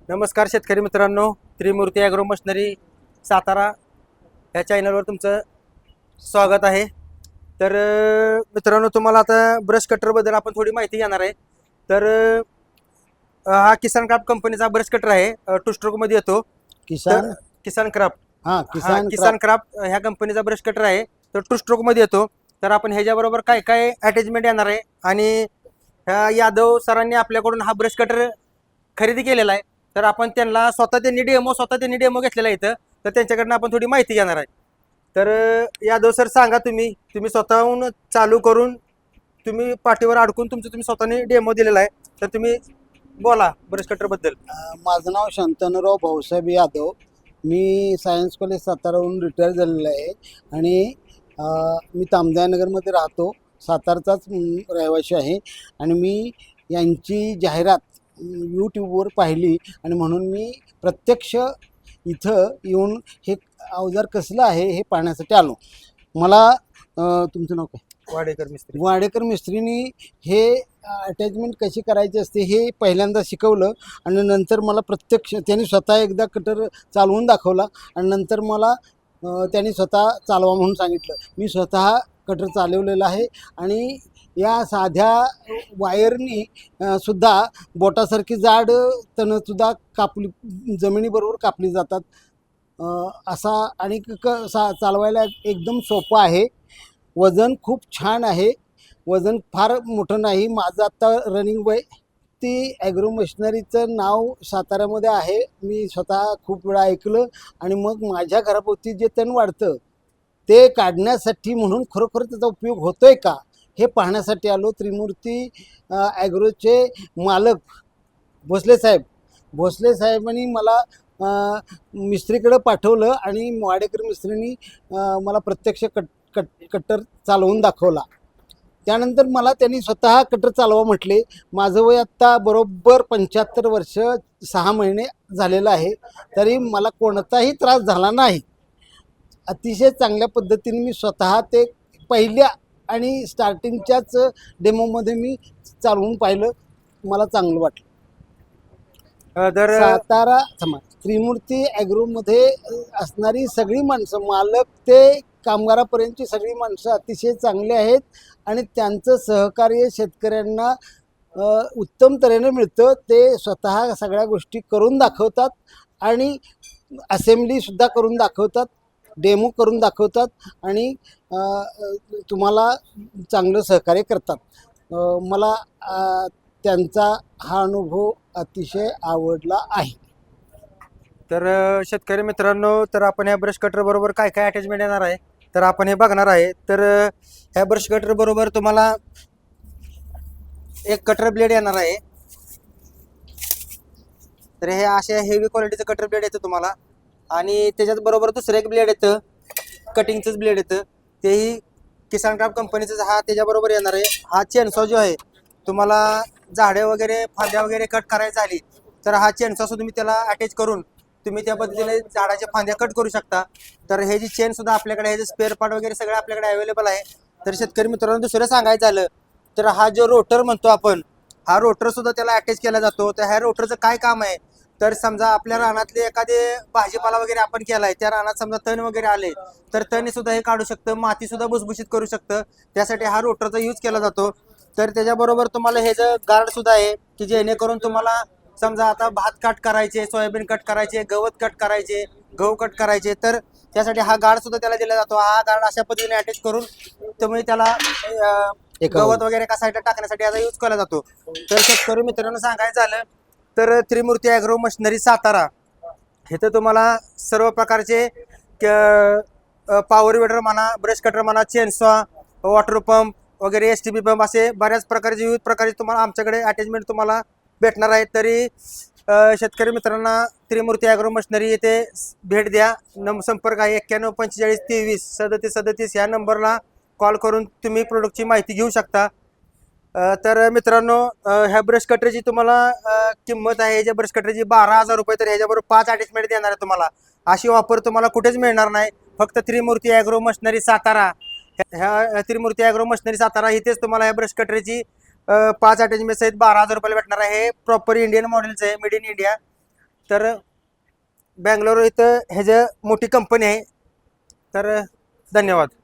नमस्कार शेतकरी मित्रांनो, त्रिमूर्ती ॲग्रो मशिनरी सातारा ह्या चॅनलवर तुमचं स्वागत आहे. तर मित्रांनो, तुम्हाला आता ब्रश कटरबद्दल आपण थोडी माहिती घेणार आहे. तर हा किसान क्राफ्ट कंपनीचा ब्रश कटर आहे, टू स्ट्रोकमध्ये येतो. तर किसान क्राफ्ट किसान क्राफ्ट ह्या कंपनीचा ब्रश कटर आहे, तर टू स्ट्रोकमध्ये येतो. तर आपण ह्याच्याबरोबर काय काय अटॅचमेंट येणार आहे आणि ह्या यादव सरांनी आपल्याकडून हा ब्रश कटर खरेदी केलेला आहे. तर आपण त्यांना स्वतः त्यांनी डेमो घेतलेला आहे इथं. तर त्यांच्याकडनं आपण थोडी माहिती घेणार आहे. तर यादव सर, सांगा, तुम्ही स्वतःहून चालू करून तुम्ही पाठीवर अडकून तुम्ही स्वतःने डेमो दिलेला आहे. तर तुम्ही बोला ब्रश कटर बद्दल. माझं नाव शांतनुराव भाऊसाहेब यादव. मी सायन्स कॉलेज साताराहून रिटायर झालेलो आहे आणि मी तामजानगरमध्ये राहतो. सातारचाच रहिवासी आहे आणि मी यांची जाहिरात यूट्यूबवर पाहिली आणि म्हणून मी प्रत्यक्ष इथं येऊन हे अवजार कसलं आहे हे पाहण्यासाठी आलो. मला तुमचं नाव काय? वाडेकर मिस्त्रीनी हे अटॅचमेंट कशी करायची असते हे पहिल्यांदा शिकवलं आणि नंतर मला प्रत्यक्ष त्यांनी स्वतः एकदा कटर चालवून दाखवला आणि नंतर मला त्यांनी स्वतः चालवा म्हणून सांगितलं. मी स्वतः कटर चालवलेला आहे आणि या साध्या वायरनी सुद्धा बोटासारखी जाड तणंसुद्धा जमिनीबरोबर कापली जातात. असा आणि चालवायला एकदम सोपं आहे. वजन खूप छान आहे. वजन फार मोठं नाही. माझं आत्ता रनिंग वय ती ॲग्रो मशिनरीचं नाव साताऱ्यामध्ये आहे. मी स्वतः खूप वेळा ऐकलं आणि मग माझ्या घराभोवती जे तण वाढतं ते काढण्यासाठी म्हणून खरोखर त्याचा उपयोग होतो आहे का हे पाहण्यासाठी आलो. त्रिमूर्ती ॲग्रोचे मालक भोसले साहेबांनी मला मिस्त्रीकडं पाठवलं आणि वाडेकर मिस्त्रींनी मला प्रत्यक्ष कट्टर चालवून दाखवला. त्यानंतर मला त्यांनी स्वतः कटर चालवा म्हटले. माझं वय आत्ता बरोबर 75 वर्ष 6 महिने झालेलं आहे, तरी मला कोणताही त्रास झाला नाही. अतिशय चांगल्या पद्धतीने मी स्वतः ते पहिल्या आणि स्टार्टिंगच्याच डेमोमध्ये मी चालवून पाहिलं. मला चांगलं वाटलं. सातारा त्रिमूर्ती ॲग्रोमध्ये असणारी सगळी माणसं, मालक ते कामगारापर्यंतची सगळी माणसं अतिशय चांगली आहेत आणि त्यांचं सहकार्य शेतकऱ्यांना उत्तम तऱ्हेनं मिळतं. ते स्वतः सगळ्या गोष्टी करून दाखवतात आणि असेंब्लीसुद्धा करून दाखवतात, डेमो करून दाखवतात आणि तुम्हाला चांगलं सहकार्य करतात. मला त्यांचा हा अनुभव अतिशय आवडला आहे. तर शेतकरी मित्रांनो, तर आपण ह्या ब्रश कटर बरोबर काय काय अटॅचमेंट येणार आहे तर आपण हे बघणार आहे. तर ह्या ब्रश कटर बरोबर तुम्हाला एक कटर ब्लेड येणार आहे. तर हे अशा हेवी क्वालिटीचं कटर ब्लेड येतं तुम्हाला आणि त्याच्यात बरोबर दुसरं एक ब्लेड येतं, कटिंगचंच ब्लेड येतं. तेही किसान क्राफ्ट कंपनीचंच हा त्याच्याबरोबर येणार आहे. हा चेनसॉ जो आहे, तुम्हाला झाडे वगैरे फांद्या वगैरे कट करायची झाली तर हा चेनसॉ सुद्धा तुम्ही त्याला अटॅच करून तुम्ही त्या पद्धतीने झाडाच्या फांद्या कट करू शकता. तर हे जी चेन सुद्धा आपल्याकडे, हे जे स्पेअर पार्ट वगैरे सगळं आपल्याकडे अवेलेबल आहे. तर शेतकरी मित्रांनो, दुसरं सांगायचं झालं तर हा जो रोटर म्हणतो आपण, हा रोटर सुद्धा त्याला अटॅच केला जातो. तर ह्या रोटरचं काय काम आहे, तर समजा आपल्या रानातले एखादे भाजीपाला वगैरे आपण केलाय, त्या रानात समजा तण वगैरे आले तर तण सुद्धा हे काढू शकतं, माती सुद्धा भुसभुशीत करू शकतं. त्यासाठी हा रोटरचा यूज केला जातो. तर त्याच्याबरोबर तुम्हाला हे जे गार्ड सुद्धा आहे की जेणेकरून तुम्हाला समजा आता भात कट करायचे, सोयाबीन कट करायचे, गवत कट करायचे, गहू कट करायचे, तर त्यासाठी हा गार्ड सुद्धा त्याला दिला जातो. हा गार्ड अशा पद्धतीने अटॅच करून तुम्ही त्याला गवत वगैरे एका साईडला टाकण्यासाठी याचा यूज केला जातो. तर शेतकरी मित्रांनो, सांगायचं झालं तर त्रिमूर्ती ॲग्रो मशिनरी सातारा इथं तुम्हाला सर्व प्रकारचे पॉवर विडर म्हणा, ब्रश कटर म्हणा, चेनसॉ, वॉटर पंप वगैरे, STP पंप, असे बऱ्याच प्रकारचे विविध प्रकारचे तुम्हाला आमच्याकडे अटॅचमेंट तुम्हाला भेटणार आहेत. तरी शेतकरी मित्रांना त्रिमूर्ती ॲग्रो मशिनरी येथे भेट द्या. संपर्क आहे 91 45 23 37 37 या नंबरला कॉल करून तुम्ही प्रोडक्टची माहिती घेऊ शकता. तर मित्रांनो, ह्या ब्रश कटरची तुम्हाला किंमत आहे, ह्याच्या ब्रश कटरची 12,000 रुपये. तर ह्याच्याबरोबर 5 अटॅचमेंट देणार आहे तुम्हाला. अशी ऑफर तुम्हाला कुठेच मिळणार नाही. फक्त त्रिमूर्ती ॲग्रो मशिनरी सातारा, ह्या त्रिमूर्ती ॲग्रो मशिनरी सातारा इथेच तुम्हाला ह्या ब्रश कटरची 5 अटॅचमेंट सहित 12,000 रुपये भेटणार आहे. हे प्रॉपर इंडियन मॉडेलचं आहे, मेड इन इंडिया. तर बँगलोर इथं ह्याचं मोठी कंपनी आहे. तर धन्यवाद.